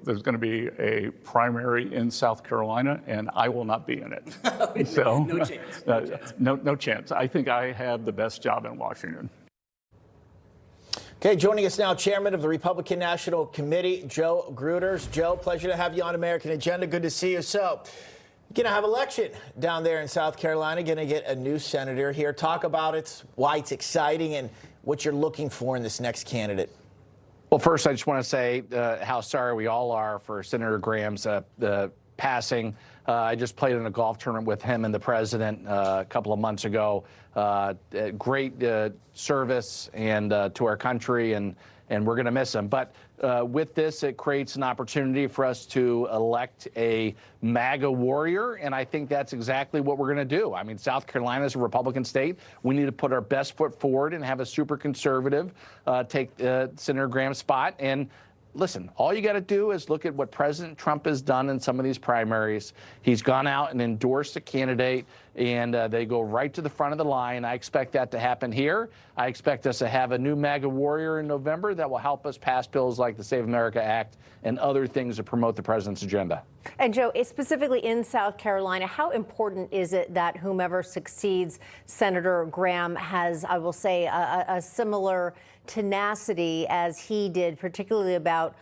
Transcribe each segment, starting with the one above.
there's going to be a primary in South Carolina, and I will not be in it. So, no chance. No chance. I think I have the best job in Washington. Okay, joining us now, Chairman of the Republican National Committee, Joe Gruters. Joe, pleasure to have you on American Agenda. Good to see you. So, going to have election down there in South Carolina. Going to get a new senator here. Talk about it, why it's exciting, and what you're looking for in this next candidate. Well, first, I just want to say how sorry we all are for Senator Graham's passing. I just played in a golf tournament with him and the president a couple of months ago. Great service and to our country, and we're going to miss him. But with this, it creates an opportunity for us to elect a MAGA warrior, and I think that's exactly what we're going to do. I mean, South Carolina is a Republican state. We need to put our best foot forward and have a super conservative take Senator Graham's spot. And listen, all you got to do is look at what President Trump has done in some of these primaries. He's gone out and endorsed a candidate, and they go right to the front of the line. I expect that to happen here. I expect us to have a new MAGA warrior in November that will help us pass bills like the Save America Act and other things to promote the president's agenda. And Joe, specifically in South Carolina, how important is it that whomever succeeds Senator Graham has, I will say, a similar tenacity as he did, particularly about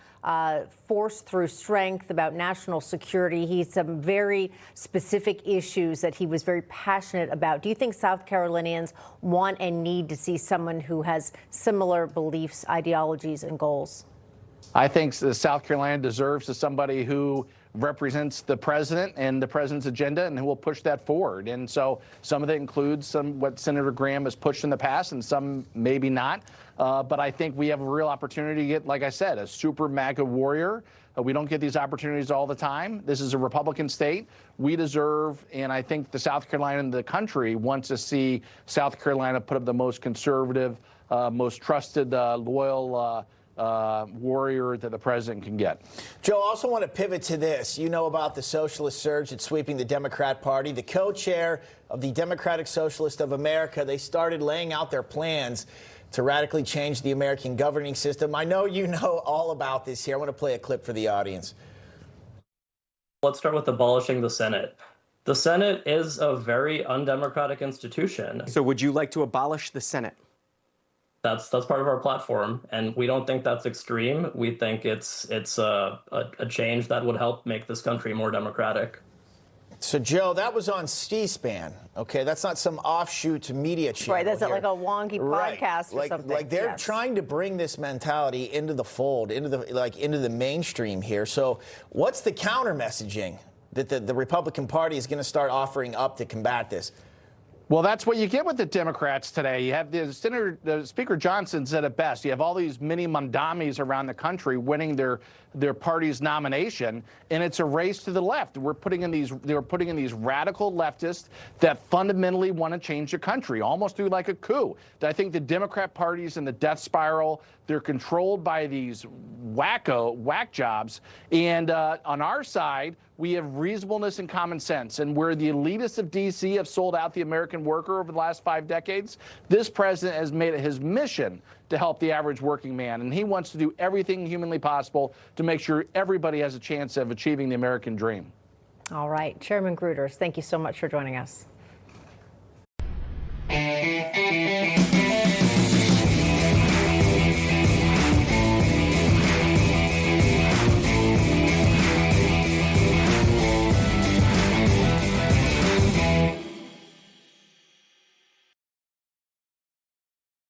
force through strength, about national security? He's some very specific issues that he was very passionate about. Do you think South Carolinians want and need to see someone who has similar beliefs, ideologies, and goals? I think South Carolina deserves somebody who represents the president and the president's agenda and who will push that forward. And so some of it includes what Senator Graham has pushed in the past and some maybe not. But I think we have a real opportunity to get, like I said, a super MAGA warrior. We don't get these opportunities all the time. This is a Republican state. We deserve, and I think the South Carolina and the country wants to see South Carolina put up the most conservative, most trusted, loyal warrior that the president can get. Joe, I also want to pivot to this. You know about the socialist surge that's sweeping the Democrat Party. The co-chair of the Democratic Socialists of America, they started laying out their plans to radically change the American governing system. I know you know all about this here. I want to play a clip for the audience. Let's start with abolishing the Senate. The Senate is a very undemocratic institution. So would you like to abolish the Senate? That's part of our platform, and we don't think that's extreme. We think it's a change that would help make this country more democratic. So, Joe, that was on C-SPAN, okay? That's not some offshoot media channel. Right, that's here. like a wonky podcast or something. Like they're trying to bring this mentality into the fold, into the mainstream here. So what's the counter messaging that the Republican Party is going to start offering up to combat this? Well, that's what you get with the Democrats today. You have the Speaker Johnson said it best. You have all these mini Mondamis around the country winning their party's nomination, and it's a race to the left. They're putting in these radical leftists that fundamentally want to change the country, almost through like a coup. I think the Democrat Party's in the death spiral. They're controlled by these whack jobs, and on our side, we have reasonableness and common sense. And where the elitists of D.C. have sold out the American worker over the last 5 decades, this president has made it his mission to help the average working man. And he wants to do everything humanly possible to make sure everybody has a chance of achieving the American dream. All right. Chairman Gruters, thank you so much for joining us.